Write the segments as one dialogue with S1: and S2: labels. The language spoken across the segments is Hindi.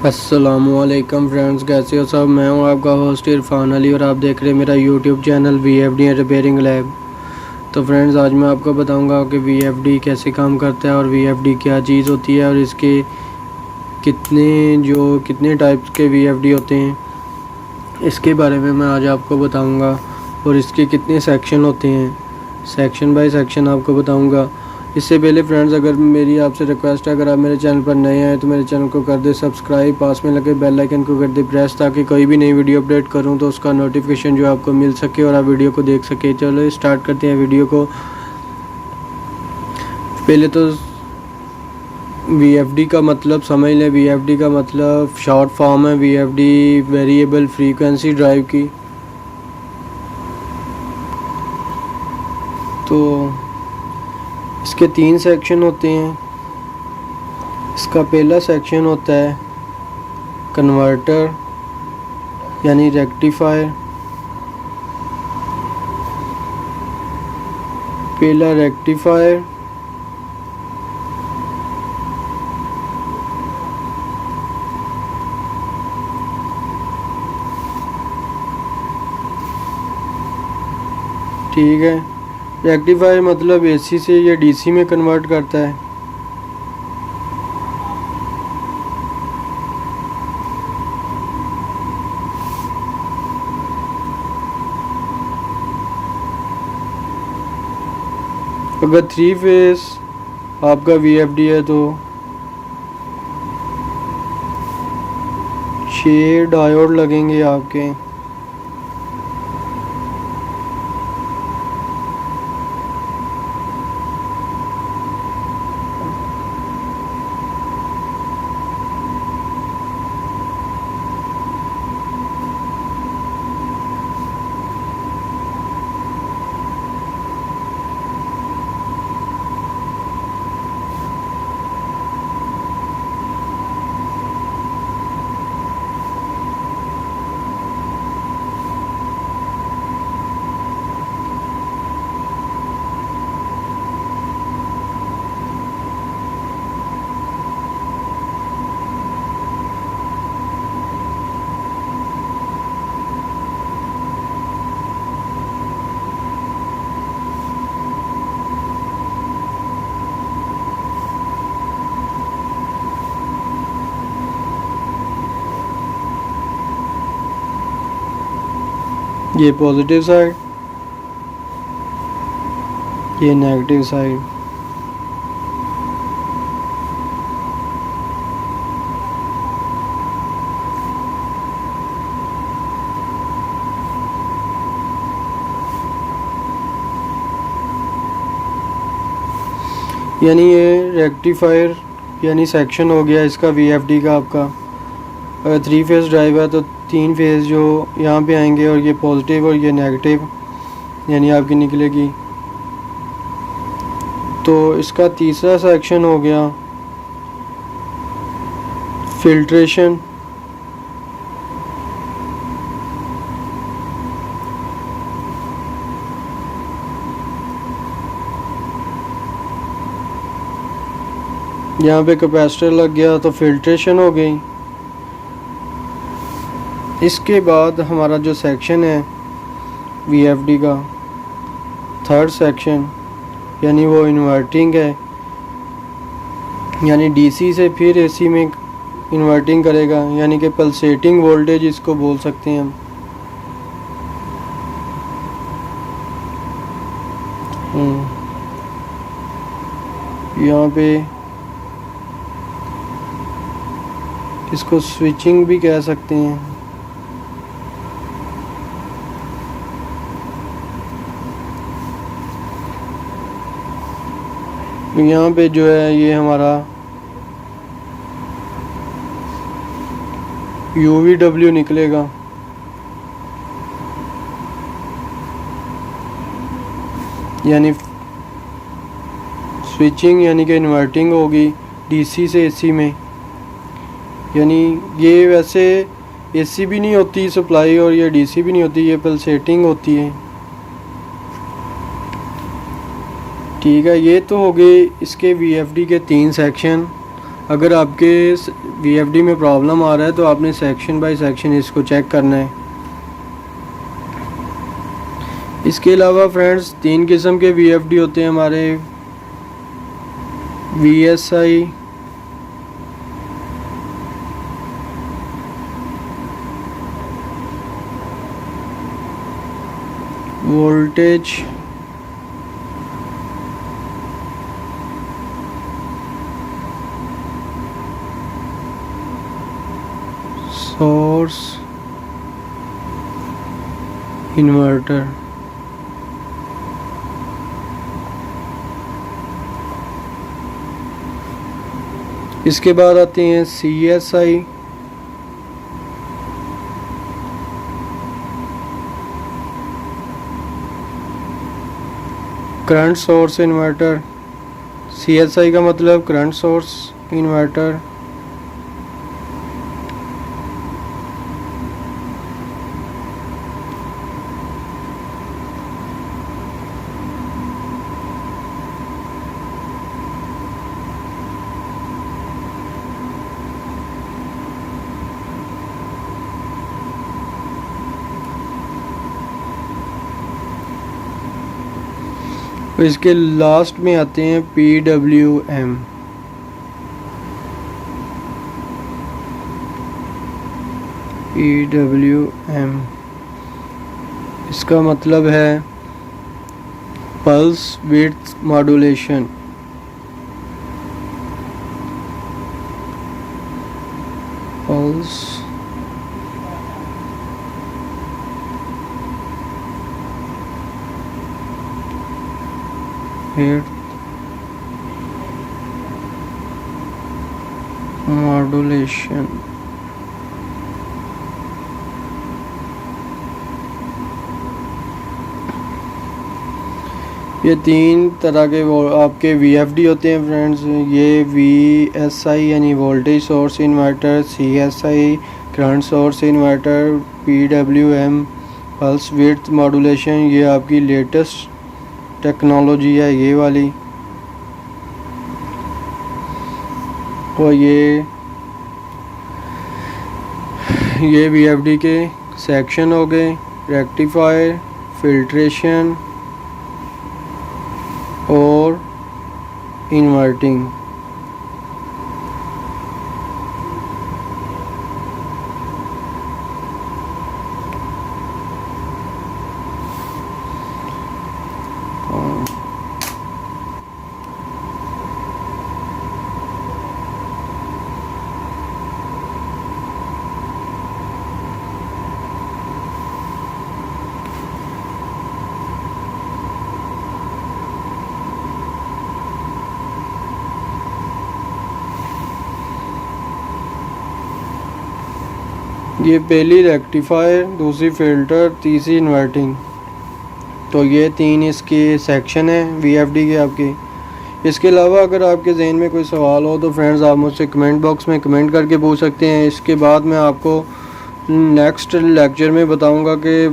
S1: अस्सलामुअलैकुम फ्रेंड्स, कैसे हो सब। मैं हूं आपका होस्ट इरफान अली और आप देख रहे हैं मेरा YouTube channel VFD repairing lab. तो फ्रेंड्स, आज मैं आपको बताऊंगा कि VFD कैसे काम करता है और VFD क्या चीज़ होती है और इसके कितने टाइप्स के VFD होते हैं, इसके बारे में मैं आज आपको बताऊंगा। और इसके कितने सेक्शन होते हैं, सेक्शन बाय सेक्शन आपको बताऊंगा। इससे पहले फ्रेंड्स, अगर मेरी आपसे रिक्वेस्ट है, अगर आप मेरे चैनल पर नए हैं तो मेरे चैनल को कर दे सब्सक्राइब, पास में लगे बेल आइकन को कर दे प्रेस, ताकि कोई भी नई वीडियो अपडेट करूं तो उसका नोटिफिकेशन जो आपको मिल सके और आप वीडियो को देख सके। चलो स्टार्ट करते हैं वीडियो को। पहले तो VFD का मतलब समझ लें। VFD का मतलब शॉर्ट फॉर्म है VFD वेरिएबल फ्रीक्वेंसी ड्राइव की। तो इसके 3 सेक्शन होते हैं। इसका पहला सेक्शन होता है कन्वर्टर यानी रेक्टिफायर। पहला रेक्टिफायर, ठीक है। रेक्टिफायर मतलब AC से या DC में कन्वर्ट करता है। अगर 3 फेस आपका VFD है तो 6 डायोड लगेंगे आपके। ये पॉजिटिव साइड, ये नेगेटिव साइड। यानी ये रेक्टिफायर यानी सेक्शन हो गया इसका VFD का आपका। अगर 3 फेस ड्राइव है तो 3 फेस जो यहाँ पे आएंगे और ये पॉजिटिव और ये नेगेटिव यानी आपकी निकलेगी। तो इसका तीसरा सेक्शन हो गया फिल्ट्रेशन। यहाँ पे कैपेसिटर लग गया तो फिल्ट्रेशन हो गई। इसके बाद हमारा जो सेक्शन है VFD का थर्ड सेक्शन, यानी वो इन्वर्टिंग है, यानी DC से फिर AC में इन्वर्टिंग करेगा, यानी कि पल्सेटिंग वोल्टेज इसको बोल सकते हैं हम। यहाँ पे इसको स्विचिंग भी कह सकते हैं। यहाँ पे जो है ये हमारा UVW निकलेगा। यानी स्विचिंग यानी कि इन्वर्टिंग होगी DC से AC में। यानी ये वैसे AC भी नहीं होती सप्लाई और ये DC भी नहीं होती, ये पल्सेटिंग होती है। ठीक है, ये तो हो गए इसके VFD के 3 सेक्शन। अगर आपके VFD में प्रॉब्लम आ रहा है तो आपने सेक्शन बाय सेक्शन इसको चेक करना है। इसके अलावा फ्रेंड्स 3 किस्म के VFD होते हैं हमारे, VSI, वोल्टेज, सोर्स, इन्वर्टर। इसके बाद आते हैं CSI, current source inverter. CSI का मतलब करंट सोर्स इन्वर्टर। तो इसके लास्ट में आते हैं PWM। PWM इसका मतलब है pulse width modulation. Pulse width modulation. ये 3 तरह के वो आपके VFD होते हैं फ्रेंड्स। ये VSI यानी voltage source inverter, CSI current source inverter, PWM pulse width modulation. ये आपकी लेटेस्ट टेक्नोलॉजी है ये वाली। और ये VFD के सेक्शन हो गए, रेक्टिफायर, फिल्ट्रेशन और इन्वर्टिंग। ये पहली रेक्टिफायर, दूसरी फ़िल्टर, तीसरी इन्वर्टिंग। तो ये 3 इसके सेक्शन हैं VFD के आपके। इसके अलावा अगर आपके जहन में कोई सवाल हो तो फ्रेंड्स आप मुझसे कमेंट बॉक्स में कमेंट करके पूछ सकते हैं। इसके बाद मैं आपको नेक्स्ट लेक्चर में बताऊंगा कि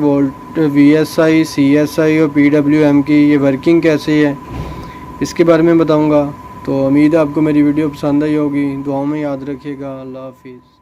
S1: VSI, CSI और PWM की ये वर्किंग कैसे है, इसके बारे में बताऊंगा। तो उम्मीद है आपको मेरी वीडियो पसंद आई होगी। दुआओं में याद रखिएगा। अल्लाह हाफिज़।